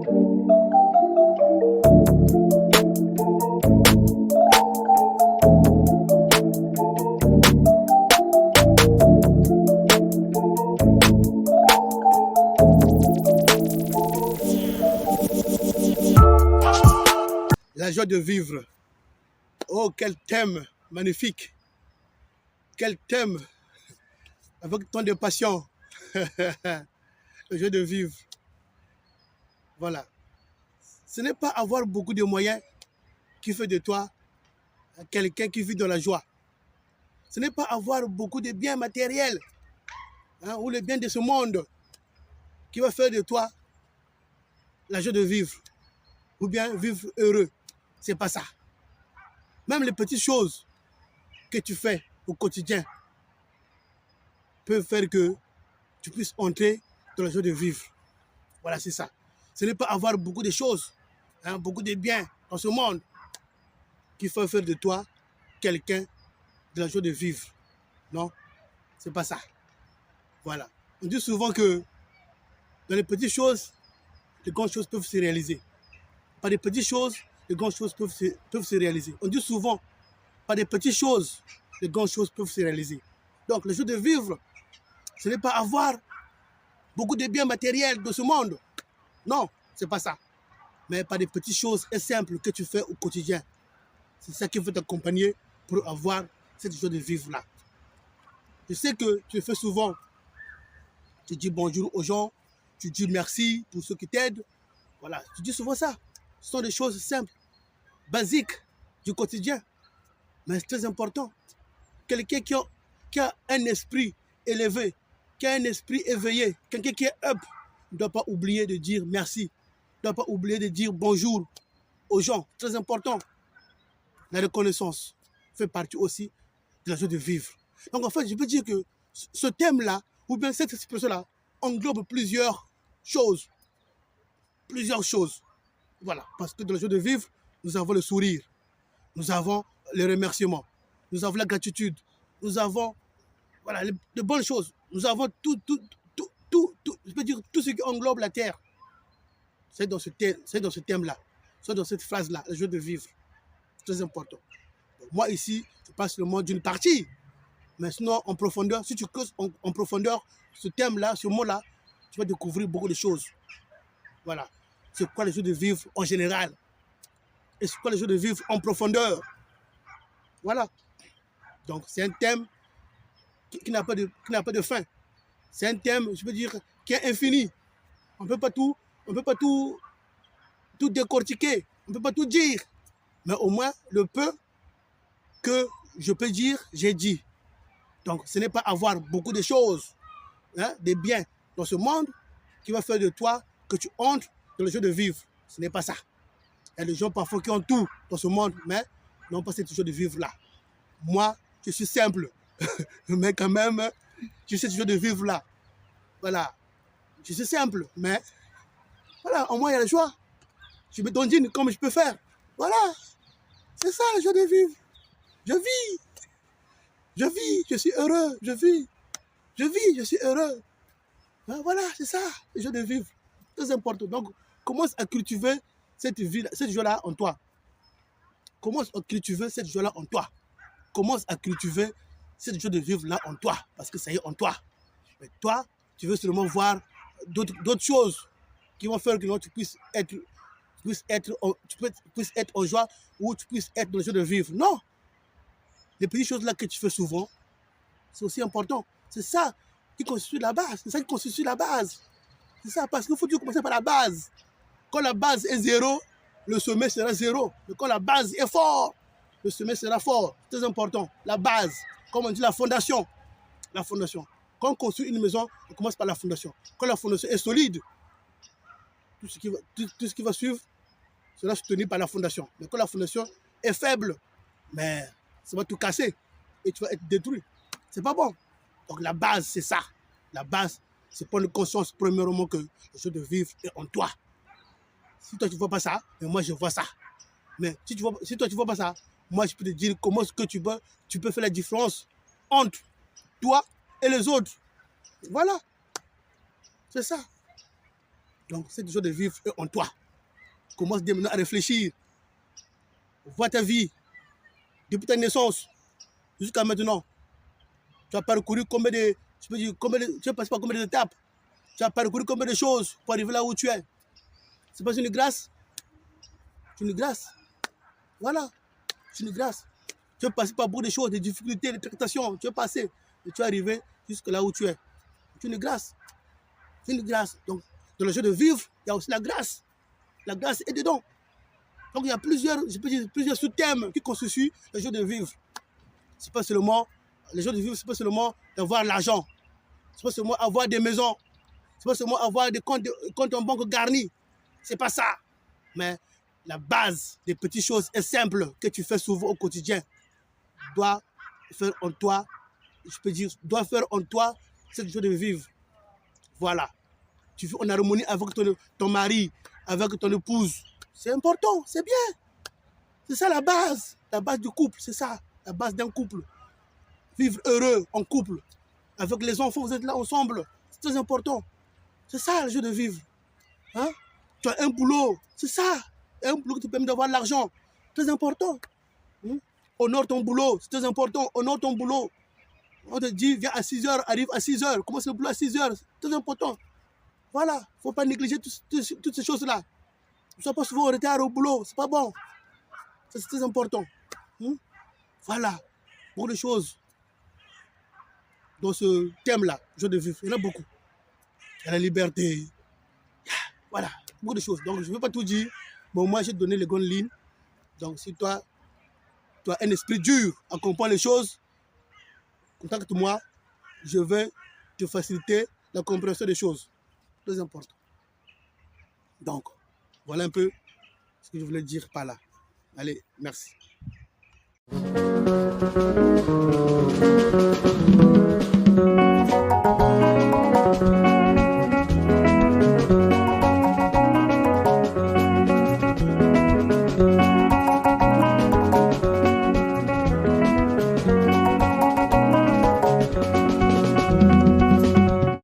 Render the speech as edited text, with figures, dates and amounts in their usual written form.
La joie de vivre. Oh, quel thème magnifique. Quel thème avec tant de passion. La joie de vivre. Voilà. Ce n'est pas avoir beaucoup de moyens qui fait de toi quelqu'un qui vit dans la joie. Ce n'est pas avoir beaucoup de biens matériels ou les biens de ce monde qui va faire de toi la joie de vivre ou bien vivre heureux. C'est pas ça. Même les petites choses que tu fais au quotidien peuvent faire que tu puisses entrer dans la joie de vivre. Voilà, c'est ça. Ce n'est pas avoir beaucoup de choses, beaucoup de biens dans ce monde qui fait faire de toi quelqu'un de la joie de vivre. Non, c'est pas ça. Voilà. On dit souvent que dans les petites choses, les grandes choses peuvent se réaliser. Par des petites choses, les grandes choses peuvent se réaliser. On dit souvent, par des petites choses, les grandes choses peuvent se réaliser. Donc, la joie de vivre, ce n'est pas avoir beaucoup de biens matériels de ce monde. Non, c'est pas ça. Mais par des petites choses simples que tu fais au quotidien. C'est ça qui veut t'accompagner pour avoir cette joie de vivre-là. Je sais que tu le fais souvent. Tu dis bonjour aux gens, tu dis merci pour ceux qui t'aident. Voilà, tu dis souvent ça. Ce sont des choses simples, basiques du quotidien. Mais c'est très important. Quelqu'un qui a un esprit élevé, qui a un esprit éveillé, quelqu'un qui est up, ne doit pas oublier de dire merci. Ne doit pas oublier de dire bonjour aux gens. Très important. La reconnaissance fait partie aussi de la joie de vivre. Donc en fait, je peux dire que ce thème-là, ou bien cette expression-là, englobe plusieurs choses. Plusieurs choses. Voilà. Parce que dans la joie de vivre, nous avons le sourire. Nous avons les remerciements. Nous avons la gratitude. Nous avons voilà, de bonnes choses. Nous avons tout, je peux dire tout ce qui englobe la terre. C'est dans ce thème-là. C'est dans cette phrase-là, la joie de vivre. C'est très important. Donc, moi ici, je passe le mot d'une partie. Mais sinon, en profondeur, si tu creuses en profondeur ce thème-là, ce mot-là, tu vas découvrir beaucoup de choses. Voilà. C'est quoi la joie de vivre en général? Et c'est quoi la joie de vivre en profondeur? Voilà. Donc, c'est un thème qui n'a pas de fin. C'est un thème, je peux dire, qui est infini. On ne peut pas tout décortiquer. On ne peut pas tout dire. Mais au moins, le peu que je peux dire, j'ai dit. Donc, ce n'est pas avoir beaucoup de choses, des biens dans ce monde qui va faire de toi que tu entres dans le jeu de vivre. Ce n'est pas ça. Il y a des gens parfois qui ont tout dans ce monde, mais n'ont pas cette joie de vivre-là. Moi, je suis simple. Mais quand même, je sais cette joie de vivre-là. Voilà. Je suis simple, mais voilà, au moins il y a la joie. Je me donne comme je peux faire. Voilà. C'est ça la joie de vivre. Je vis. Je vis, je suis heureux, je vis. Je vis, je suis heureux. Ben voilà, c'est ça, la joie de vivre. Très important. Donc, commence à cultiver cette joie-là en toi. Commence à cultiver cette joie-là en toi. Commence à cultiver cette joie de vivre-là en toi. Parce que ça y est en toi. Mais toi, tu veux seulement voir d'autres choses qui vont faire que tu puisses être en joie ou tu puisses être dans la joie de vivre. Non. Les petites choses-là que tu fais souvent, c'est aussi important. C'est ça qui constitue la base. C'est ça qui constitue la base. C'est ça, parce qu'il faut toujours commencer par la base. Quand la base est zéro, le sommet sera zéro. Mais quand la base est forte, le sommet sera fort. C'est très important. La base, comme on dit, la fondation. La fondation. Quand on construit une maison, on commence par la fondation. Quand la fondation est solide, tout ce qui va suivre sera soutenu par la fondation. Mais quand la fondation est faible, mais ça va tout casser et tu vas être détruit. C'est pas bon. Donc la base, c'est ça. La base, c'est prendre conscience premièrement que le jeu de vivre est en toi. Si toi tu ne vois pas ça, mais moi je vois ça. Mais si toi tu ne vois pas ça, moi je peux te dire comment est-ce que tu peux faire la différence entre toi et les autres. Voilà. C'est ça. Donc, cette joie de vivre est en toi. Commence dès maintenant à réfléchir. Vois ta vie, depuis ta naissance jusqu'à maintenant. Tu as parcouru combien de... tu as passé par combien d'étapes? Tu as parcouru combien de choses pour arriver là où tu es? C'est pas une grâce? C'est une grâce. Voilà. C'est une grâce. Tu es passé par beaucoup de choses, des difficultés, des tractations. Tu es passé et tu es arrivé jusque là où tu es. C'est une grâce. C'est une grâce. Donc, dans le jeu de vivre, il y a aussi la grâce. La grâce est dedans. Donc, il y a plusieurs, je peux dire, plusieurs sous-thèmes qui constituent le jeu de vivre. C'est pas seulement, le jeu de vivre, c'est pas seulement d'avoir l'argent. C'est pas seulement avoir des maisons. C'est pas seulement avoir des comptes en banque garnis. C'est pas ça. Mais la base des petites choses est simple que tu fais souvent au quotidien doit faire en toi, je peux dire, doit faire en toi cette joie de vivre. Voilà. Tu vis en harmonie avec ton mari, avec ton épouse. C'est important, c'est bien. C'est ça la base du couple, c'est ça, la base d'un couple. Vivre heureux en couple. Avec les enfants, vous êtes là ensemble. C'est très important. C'est ça le jeu de vivre. Hein? Tu as un boulot, c'est ça. Un boulot qui te permet d'avoir l'argent. Très important. Honore ton boulot, c'est très important. Honore ton boulot. On te dit, viens à 6h, arrive à 6h. Commence le boulot à 6h. C'est très important. Voilà. Il ne faut pas négliger toutes ces choses-là. Ne sois pas souvent en retard au boulot. C'est pas bon. Ça, c'est très important. Voilà. Beaucoup de choses dans ce thème-là, joie de vivre. Il y en a beaucoup. Il y a la liberté. Voilà. Beaucoup de choses. Donc, je ne veux pas tout dire. Bon, moi, j'ai donné les grandes lignes. Donc, si toi, tu as un esprit dur à comprendre les choses, contacte-moi. Je vais te faciliter la compréhension des choses. Très important. Donc, voilà un peu ce que je voulais dire par là. Allez, merci.